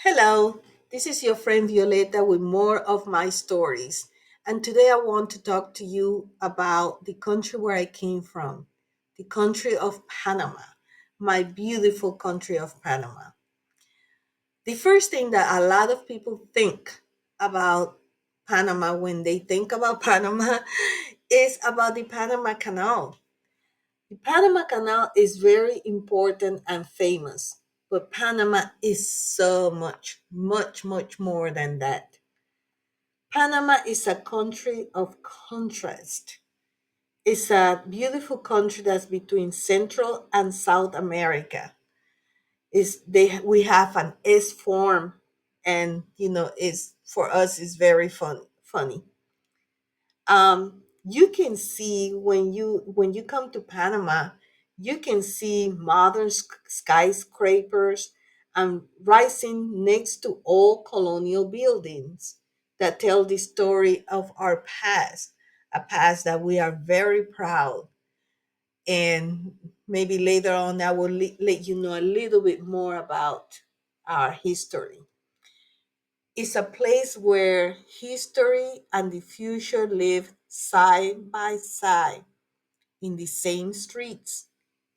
Hello, this is your friend Violeta with more of my stories. And today I want to talk to you about the country where I came from, the country of Panama, my beautiful country of Panama. The first thing that a lot of people think about Panama when they think about Panama is about the Panama Canal. The Panama Canal is very important and famous, but Panama is so much, much, much more than that. Panama is a country of contrast. It's a beautiful country that's between Central and South America. We have an S form, and is for us is very funny. You can see when you come to Panama, you can see modern skyscrapers and rising next to old colonial buildings that tell the story of our past, a past that we are very proud. And maybe later on I will let you know a little bit more about our history. It's a place where history and the future live side by side in the same streets,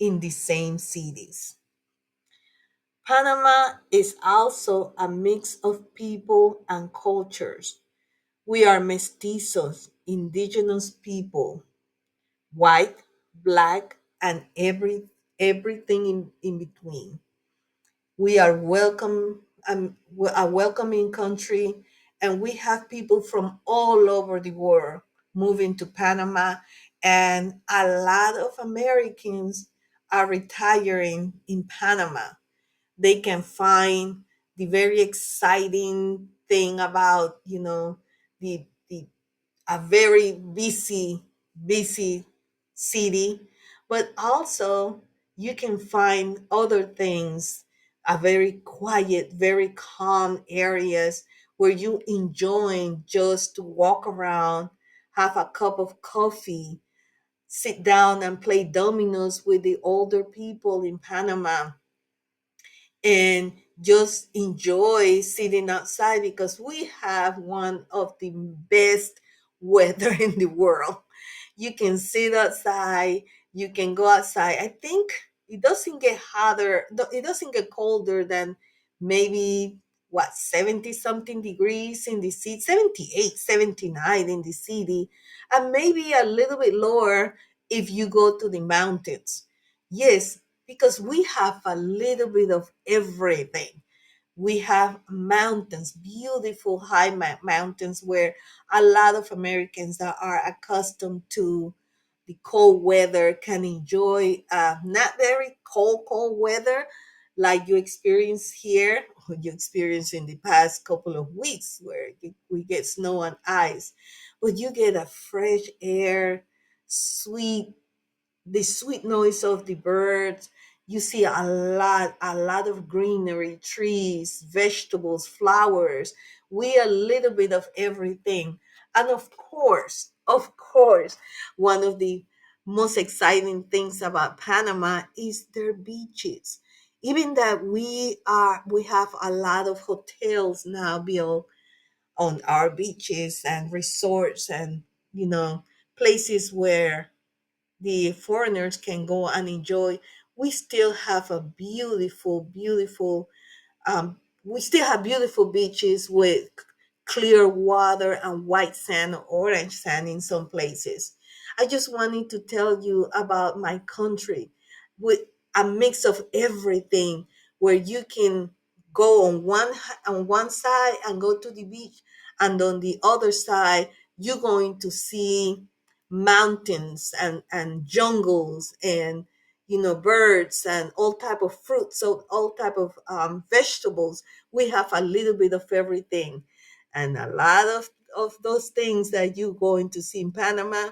in the same cities. Panama is also a mix of people and cultures. We are mestizos, indigenous people, white, black, and everything in between. We are we're a welcoming country, and we have people from all over the world moving to Panama, and a lot of Americans are retiring in Panama. They can find the very exciting thing about the a very busy city, but also you can find other things, a very quiet, very calm areas where you enjoy just to walk around, have a cup of coffee, sit down and play dominoes with the older people in Panama, and just enjoy sitting outside because we have one of the best weather in the world. You can sit outside, you can go outside. I think it doesn't get hotter, it doesn't get colder than maybe 70 something degrees in the city, 78, 79 in the city, and maybe a little bit lower if you go to the mountains. Yes, because we have a little bit of everything. We have mountains, beautiful high mountains where a lot of Americans that are accustomed to the cold weather can enjoy not very cold weather like you experience here or you experience in the past couple of weeks where we get snow and ice, but you get a fresh air, sweet the sweet noise of the birds. You see a lot of greenery, trees, vegetables, flowers. We a little bit of everything. And of course, one of the most exciting things about Panama is their beaches. Even that we have a lot of hotels now built on our beaches and resorts and places where the foreigners can go and enjoy. We still have a we still have beautiful beaches with clear water and white sand, orange sand in some places. I just wanted to tell you about my country with a mix of everything where you can go on one side and go to the beach, and on the other side you're going to see mountains and jungles and birds and all type of fruits, so all type of vegetables. We have a little bit of everything, and a lot of those things that you're going to see in Panama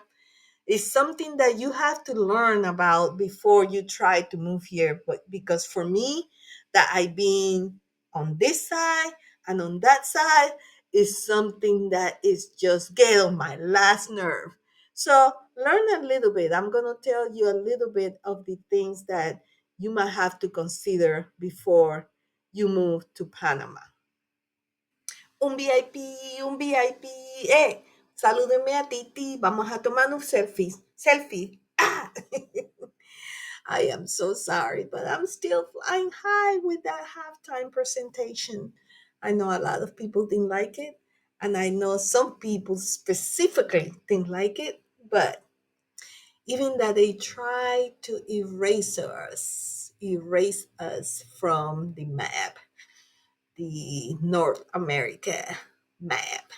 is something that you have to learn about before you try to move here. But because for me, that I've been on this side and on that side is something that is just get on my last nerve. So learn a little bit. I'm gonna tell you a little bit of the things that you might have to consider before you move to Panama. un VIP, un VIP, salúdenme a Titi, vamos a tomar un selfie, selfie. Ah, I am so sorry, but I'm still flying high with that halftime presentation. I know a lot of people didn't like it, and I know some people specifically didn't like it, but even that they try to erase us from the map, the North America map.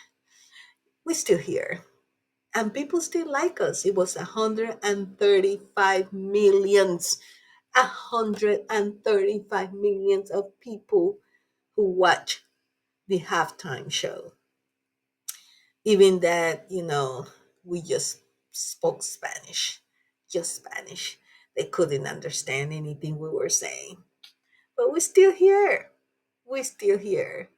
We're still here. And people still like us. It was 135 millions, 135 millions of people who watch the halftime show. Even that, we just spoke Spanish, just Spanish. They couldn't understand anything we were saying. But we're still here. We're still here.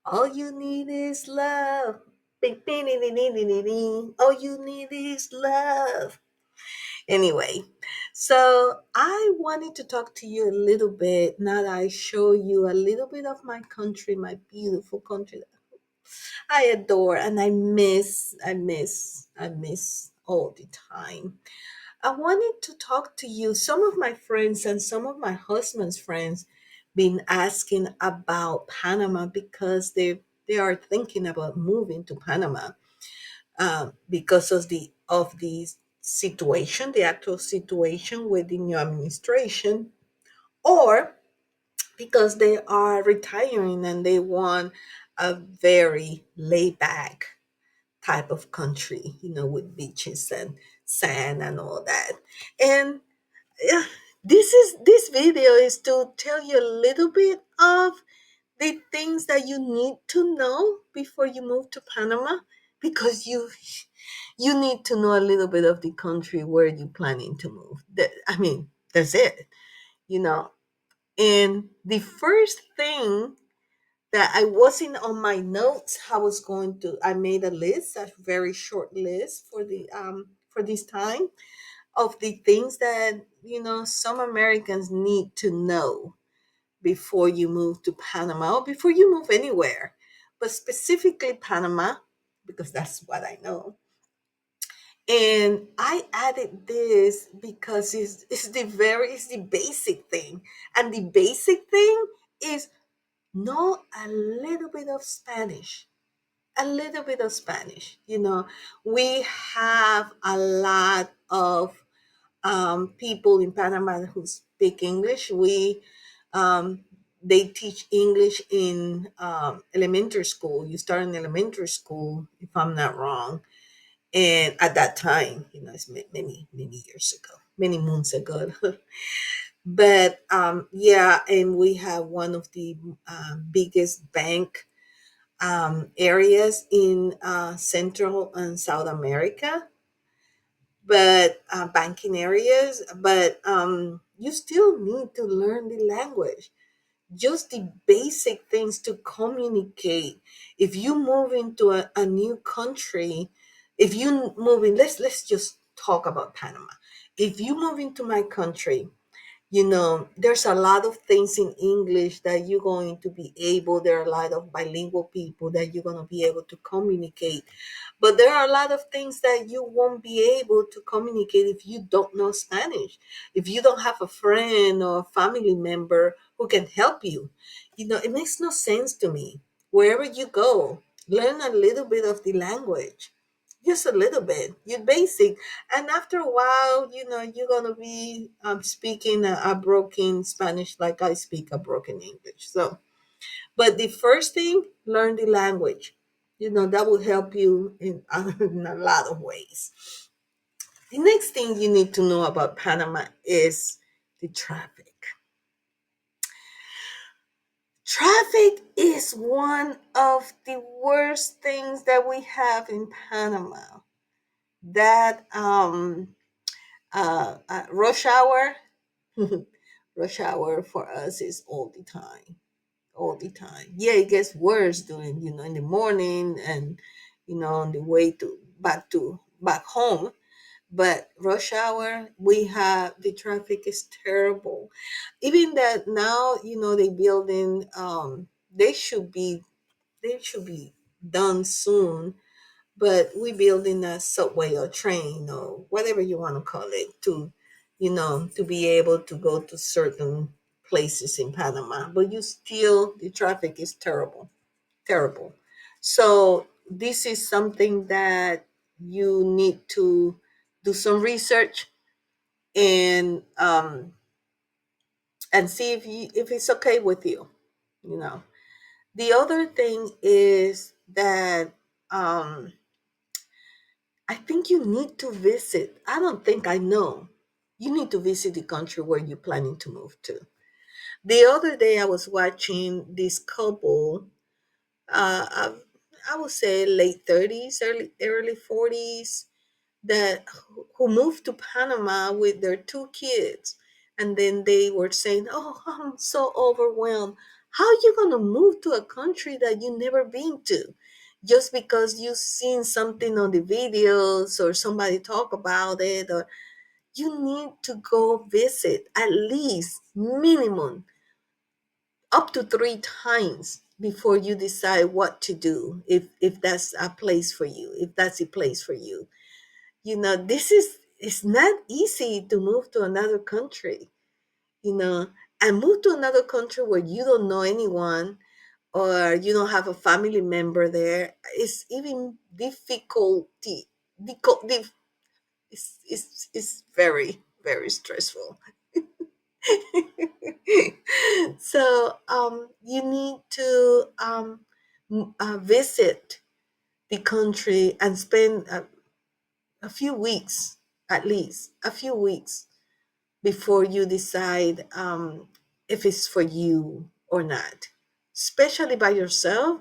All you need is love. Bing, bing, ding, ding, ding, ding, ding, ding. All you need is love. Anyway, so I wanted to talk to you a little bit. Now that I show you a little bit of my country, my beautiful country that I adore and I miss all the time. I wanted to talk to you. Some of my friends and some of my husband's friends been asking about Panama because they are thinking about moving to Panama, because of the situation, the actual situation with the new administration, or because they are retiring and they want a very laid back type of country, with beaches and sand and all that. And yeah, this video is to tell you a little bit of the things that you need to know before you move to Panama, because you need to know a little bit of the country where you're planning to move. I mean, that's it, you know. And the first thing that I wasn't on my notes, I made a list, a very short list for this time of the things that some Americans need to know before you move to Panama or before you move anywhere, but specifically Panama, because that's what I know. And I added this because it's the basic thing. And the basic thing is know a little bit of Spanish. A little bit of Spanish. We have a lot of people in Panama who speak English. They teach English in elementary school. You start in elementary school, if I'm not wrong. And at that time, it's many many years ago, many months ago. But yeah, and we have one of the biggest bank areas in Central and South America, but banking areas. But you still need to learn the language, just the basic things to communicate. If you move into a new country, if you move in, let's just talk about Panama. If you move into my country, there's a lot of things in English that you're going to be able, there are a lot of bilingual people that you're going to be able to communicate. But there are a lot of things that you won't be able to communicate if you don't know Spanish, if you don't have a friend or a family member who can help you. It makes no sense to me. Wherever you go, learn a little bit of the language, just a little bit, you basic. And after a while, you're gonna be speaking a broken Spanish like I speak a broken English. So, but the first thing, learn the language. That will help you in, in a lot of ways. The next thing you need to know about Panama is the traffic. Traffic is one of the worst things that we have in Panama. That rush hour, rush hour for us is all the time, all the time. Yeah, it gets worse during, in the morning and, on the way back home. But rush hour, we have the traffic is terrible. Even that now, they building, they should be. they should be done soon. But we building a subway or train or whatever you want to call it to, to be able to go to certain places in Panama. But you still, the traffic is terrible, terrible. So this is something that you need to do some research and see if it's okay with you. You know. The other thing is that I think you need to visit. I don't think I know. You need to visit the country where you're planning to move to. The other day, I was watching this couple. I would say late 30s, early 40s, that who moved to Panama with their two kids, and then they were saying, "Oh, I'm so overwhelmed. How are you gonna move to a country that you never been to, just because you've seen something on the videos or somebody talk about it? Or you need to go visit at least minimum up to 3 times before you decide what to do. If that's a place for you, if that's a place for you." This is it's not easy to move to another country, you know and move to another country where you don't know anyone or you don't have a family member there. It's even it's very, very stressful. So you need to visit the country and spend a few weeks, at least a few weeks, before you decide if it's for you or not, especially by yourself.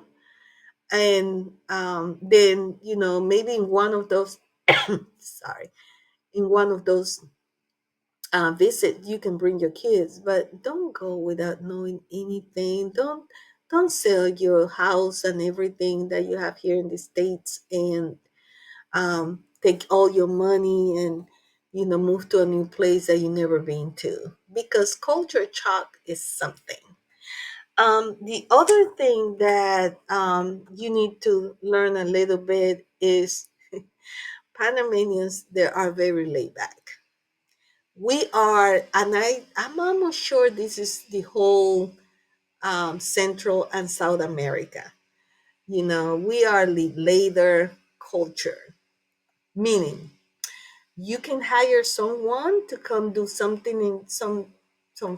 And then, maybe in one of those, sorry, in one of those visit, you can bring your kids, but don't go without knowing anything. Don't sell your house and everything that you have here in the States and take all your money and move to a new place that you never been to, because culture shock is something. The other thing that you need to learn a little bit is Panamanians. They are very laid back. We are, and I'm almost sure this is the whole Central and South America. We are the later culture, meaning you can hire someone to come do something in some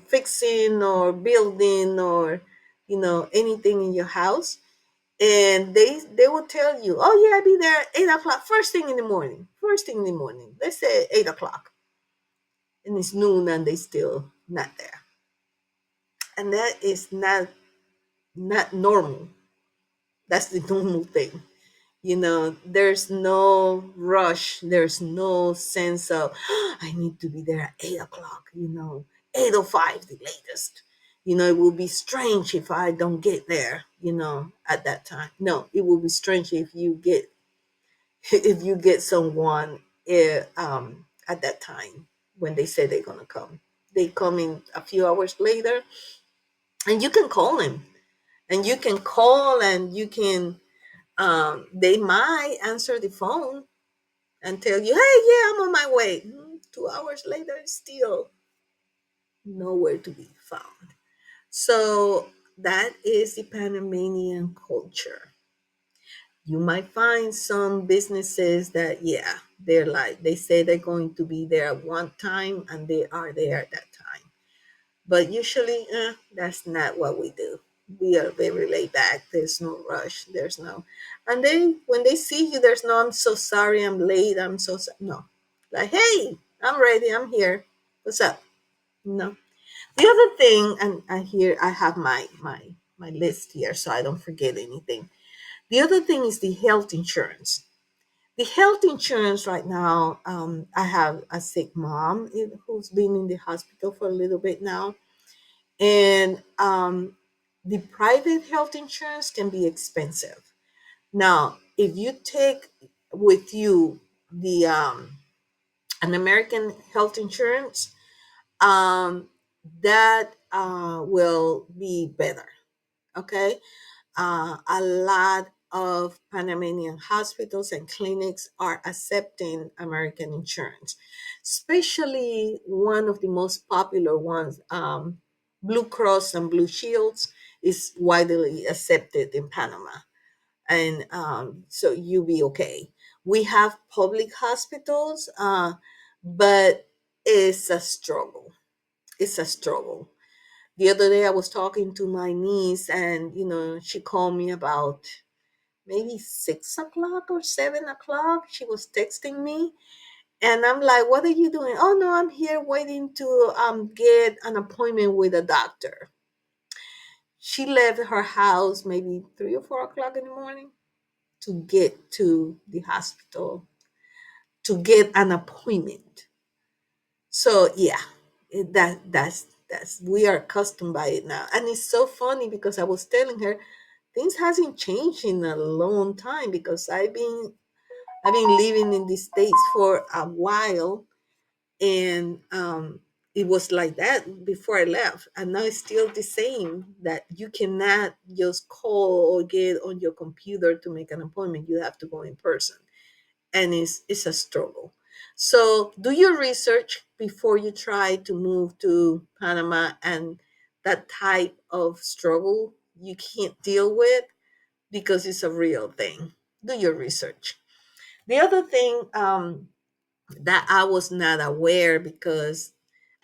fixing or building or anything in your house, and they will tell you, "Oh yeah, I'll be there at 8 o'clock, first thing in the morning, let's say 8 o'clock," and it's noon and they still not there. And that is not normal. That's the normal thing. There's no rush, there's no sense of I need to be there at 8 o'clock, 8:05 the latest. It will be strange if I don't get there, at that time. No, it will be strange if you get if you get someone at that time when they say they're gonna come. They come in a few hours later, and you can call them, and you can call, and you can they might answer the phone and tell you, "Hey, yeah, I'm on my way." 2 hours later, it's still nowhere to be found. So that is the Panamanian culture. You might find some businesses that, yeah, they say they're going to be there at one time and they are there at that time. But usually, that's not what we do. We are very laid back. There's no rush. There's no, and when they see you, there's no, "I'm so sorry, I'm late. I'm so sorry." No, like, "Hey, I'm ready. I'm here. What's up?" No. The other thing, and I have my list here, so I don't forget anything. The other thing is the health insurance. The health insurance right now. I have a sick mom who's been in the hospital for a little bit now, and the private health insurance can be expensive. Now, if you take with you the an American health insurance, that will be better. Okay, a lot of Panamanian hospitals and clinics are accepting American insurance, especially one of the most popular ones, Blue Cross and Blue Shields, is widely accepted in Panama. And so you'll be okay. We have public hospitals, but it's a struggle. It's a struggle. The other day I was talking to my niece, and she called me about maybe 6 o'clock or 7 o'clock. She was texting me, and I'm like, "What are you doing?" "Oh no, I'm here waiting to get an appointment with a doctor." She left her house maybe 3 or 4 o'clock in the morning to get to the hospital to get an appointment. So yeah, that's we are accustomed by it now, and it's so funny because I was telling her things hasn't changed in a long time, because I've been living in the States for a while, and it was like that before I left, and now it's still the same, that you cannot just call or get on your computer to make an appointment. You have to go in person, and it's a struggle. So do your research before you try to move to Panama, and that type of struggle you can't deal with, because it's a real thing. Do your research. The other thing that I was not aware, because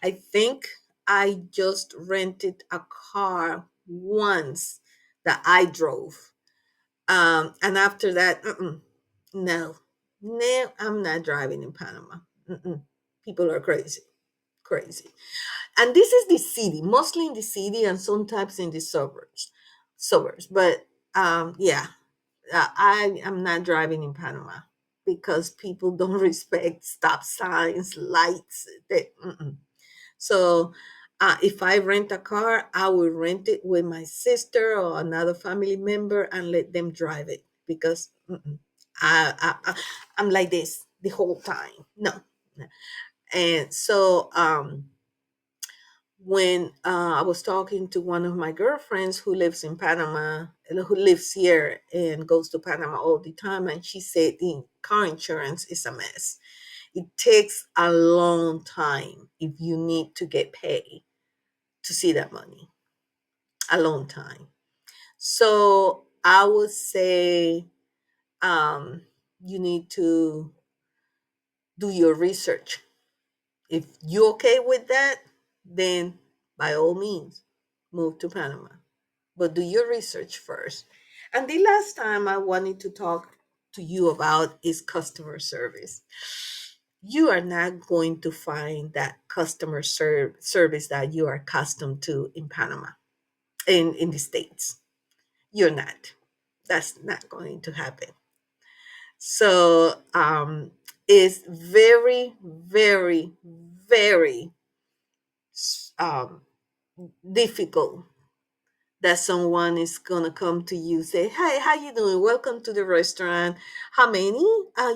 I think I just rented a car once that I drove. And after that, no, no, I'm not driving in Panama. People are crazy, crazy. And this is the city, mostly in the city, and sometimes in the suburbs. But yeah, I am not driving in Panama, because people don't respect stop signs, lights. So if I rent a car, I will rent it with my sister or another family member and let them drive it, because I'm like this the whole time. No. And so when I was talking to one of my girlfriends who lives in Panama, who lives here and goes to Panama all the time, and she said the car insurance is a mess. It takes a long time if you need to get paid to see that money, a long time. So I would say you need to do your research. If you're okay with that, then by all means, move to Panama. But do your research first. And the last time I wanted to talk to you about is customer service. You are not going to find that customer service that you are accustomed to in Panama, in the States. You're not. That's not going to happen. So it's very, very, very um, difficult that someone is gonna come to you, say, "Hey, how you doing? Welcome to the restaurant. How many?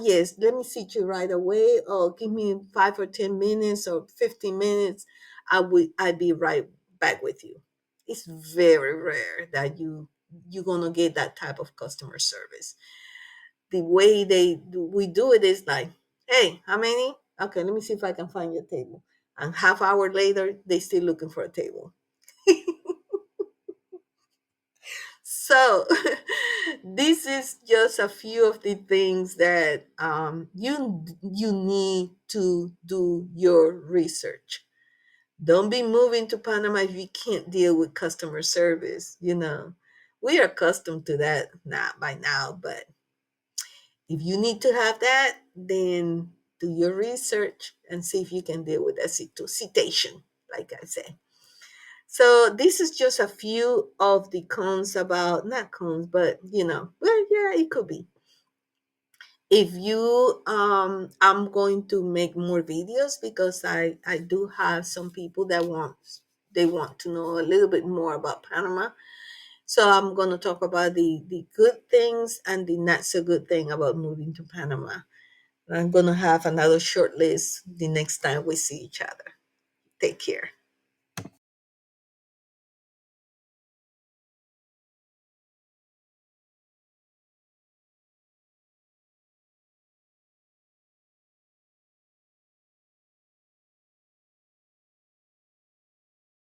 Yes, let me seat you right away. Or give me 5 or 10 minutes or 15 minutes. I'd be right back with you." It's very rare that you're gonna get that type of customer service. The way we do it is like, "Hey, how many? Okay, let me see if I can find your table." And half hour later, they still looking for a table. So this is just a few of the things that you need to do your research. Don't be moving to Panama if you can't deal with customer service. We are accustomed to that not by now, but if you need to have that, then do your research and see if you can deal with that citation, like I say. So this is just a few of the cons, about not cons, but well, yeah, it could be. If you I'm going to make more videos, because I do have some people that want to know a little bit more about Panama. So I'm going to talk about the good things and the not so good thing about moving to Panama. I'm going to have another short list the next time we see each other. Take care.